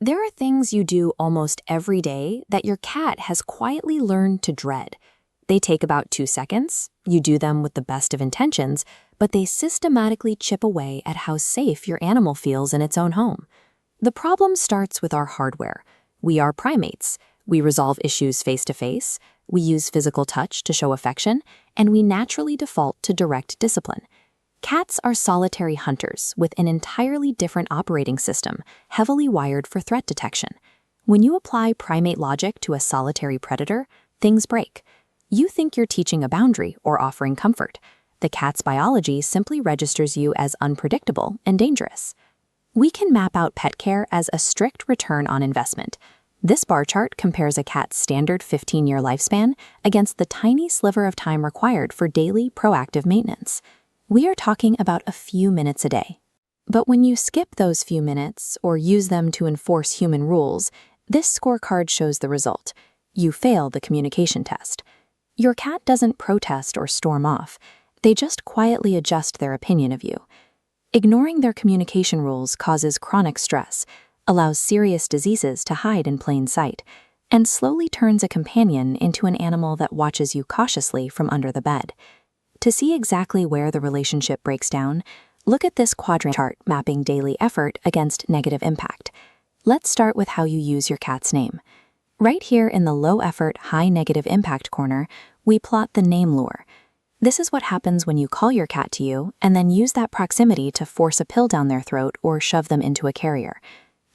There are things you do almost every day that your cat has quietly learned to dread. They take about 2 seconds, you do them with the best of intentions, but they systematically chip away at how safe your animal feels in its own home. The problem starts with our hardware. We are primates. We resolve issues face to face, we use physical touch to show affection, and we naturally default to direct discipline. Cats are solitary hunters with an entirely different operating system, heavily wired for threat detection. When you apply primate logic to a solitary predator, things break. You think you're teaching a boundary or offering comfort. The cat's biology simply registers you as unpredictable and dangerous. We can map out pet care as a strict return on investment. This bar chart compares a cat's standard 15-year lifespan against the tiny sliver of time required for daily proactive maintenance. We are talking about a few minutes a day. But when you skip those few minutes or use them to enforce human rules, this scorecard shows the result. You fail the communication test. Your cat doesn't protest or storm off. They just quietly adjust their opinion of you. Ignoring their communication rules causes chronic stress, allows serious diseases to hide in plain sight, and slowly turns a companion into an animal that watches you cautiously from under the bed. To see exactly where the relationship breaks down, look at this quadrant chart mapping daily effort against negative impact. Let's start with how you use your cat's name. Right here in the low effort, high negative impact corner, we plot the name lure. This is what happens when you call your cat to you and then use that proximity to force a pill down their throat or shove them into a carrier.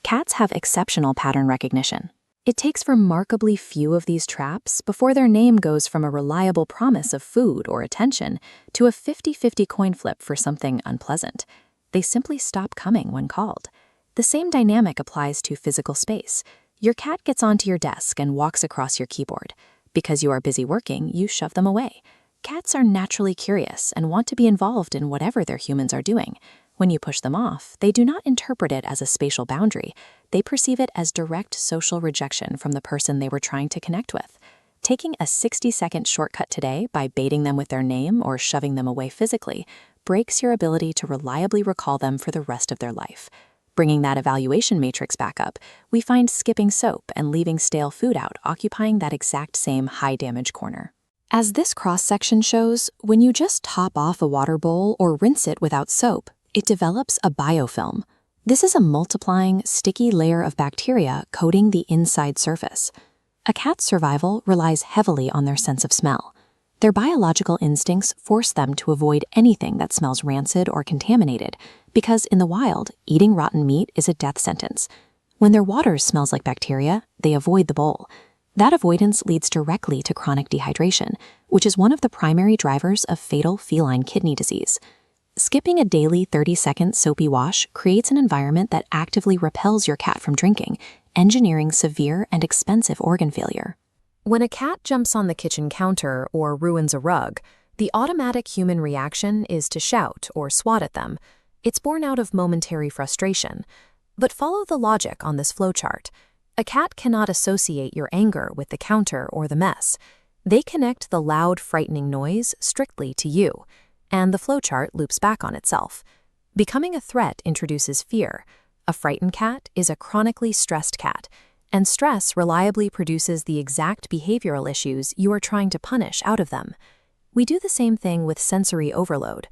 Cats have exceptional pattern recognition. It takes remarkably few of these traps before their name goes from a reliable promise of food or attention to a 50-50 coin flip for something unpleasant. They simply stop coming when called. The same dynamic applies to physical space. Your cat gets onto your desk and walks across your keyboard. Because you are busy working, you shove them away. Cats are naturally curious and want to be involved in whatever their humans are doing. When you push them off, they do not interpret it as a spatial boundary. They perceive it as direct social rejection from the person they were trying to connect with. Taking a 60-second shortcut today by baiting them with their name or shoving them away physically breaks your ability to reliably recall them for the rest of their life. Bringing that evaluation matrix back up, we find skipping soap and leaving stale food out occupying that exact same high-damage corner. As this cross-section shows, when you just top off a water bowl or rinse it without soap, it develops a biofilm. This is a multiplying, sticky layer of bacteria coating the inside surface. A cat's survival relies heavily on their sense of smell. Their biological instincts force them to avoid anything that smells rancid or contaminated, because in the wild, eating rotten meat is a death sentence. When their water smells like bacteria, they avoid the bowl. That avoidance leads directly to chronic dehydration, which is one of the primary drivers of fatal feline kidney disease. Skipping a daily 30-second soapy wash creates an environment that actively repels your cat from drinking, engineering severe and expensive organ failure. When a cat jumps on the kitchen counter or ruins a rug, the automatic human reaction is to shout or swat at them. It's born out of momentary frustration. But follow the logic on this flowchart. A cat cannot associate your anger with the counter or the mess. They connect the loud, frightening noise strictly to you. And the flowchart loops back on itself. Becoming a threat introduces fear. A frightened cat is a chronically stressed cat, and stress reliably produces the exact behavioral issues you are trying to punish out of them. We do the same thing with sensory overload.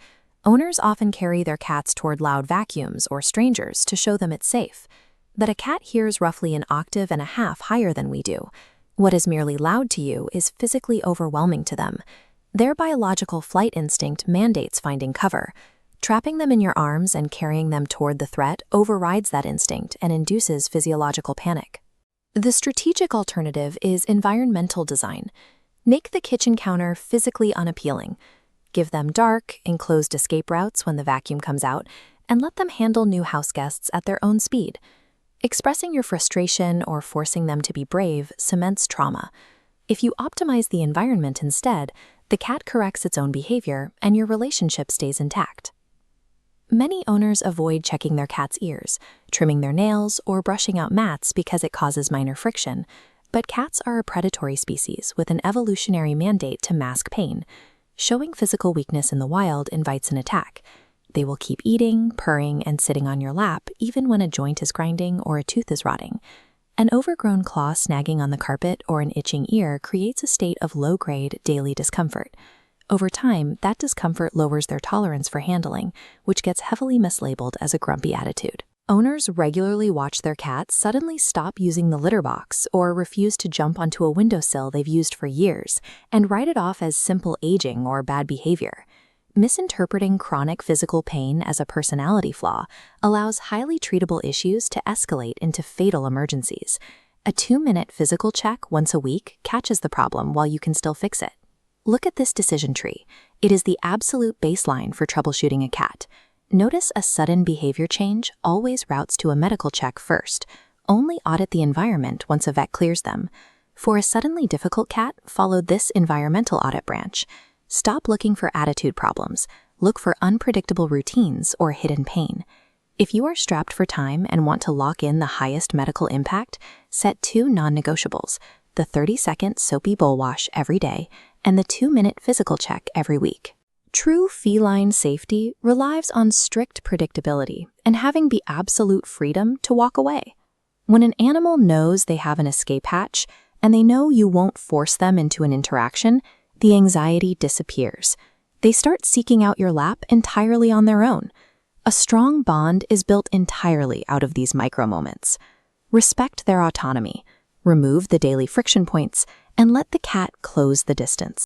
Owners often carry their cats toward loud vacuums or strangers to show them it's safe. But a cat hears roughly an octave and a half higher than we do. What is merely loud to you is physically overwhelming to them. Their biological flight instinct mandates finding cover. Trapping them in your arms and carrying them toward the threat overrides that instinct and induces physiological panic. The strategic alternative is environmental design. Make the kitchen counter physically unappealing. Give them dark, enclosed escape routes when the vacuum comes out, and let them handle new house guests at their own speed. Expressing your frustration or forcing them to be brave cements trauma. If you optimize the environment instead, the cat corrects its own behavior and your relationship stays intact. Many owners avoid checking their cat's ears, trimming their nails, or brushing out mats because it causes minor friction. But cats are a predatory species with an evolutionary mandate to mask pain. Showing physical weakness in the wild invites an attack. They will keep eating, purring, and sitting on your lap even when a joint is grinding or a tooth is rotting. An overgrown claw snagging on the carpet or an itching ear creates a state of low-grade daily discomfort. Over time, that discomfort lowers their tolerance for handling, which gets heavily mislabeled as a grumpy attitude. Owners regularly watch their cats suddenly stop using the litter box or refuse to jump onto a windowsill they've used for years and write it off as simple aging or bad behavior. Misinterpreting chronic physical pain as a personality flaw allows highly treatable issues to escalate into fatal emergencies. A 2-minute physical check once a week catches the problem while you can still fix it. Look at this decision tree. It is the absolute baseline for troubleshooting a cat. Notice a sudden behavior change always routes to a medical check first. Only audit the environment once a vet clears them. For a suddenly difficult cat, follow this environmental audit branch. Stop looking for attitude problems. Look for unpredictable routines or hidden pain. If you are strapped for time and want to lock in the highest medical impact, set 2 non-negotiables: the 30-second soapy bowl wash every day and the 2-minute physical check every week. True feline safety relies on strict predictability and having the absolute freedom to walk away. When an animal knows they have an escape hatch and they know you won't force them into an interaction, the anxiety disappears. They start seeking out your lap entirely on their own. A strong bond is built entirely out of these micro moments. Respect their autonomy, remove the daily friction points, and let the cat close the distance.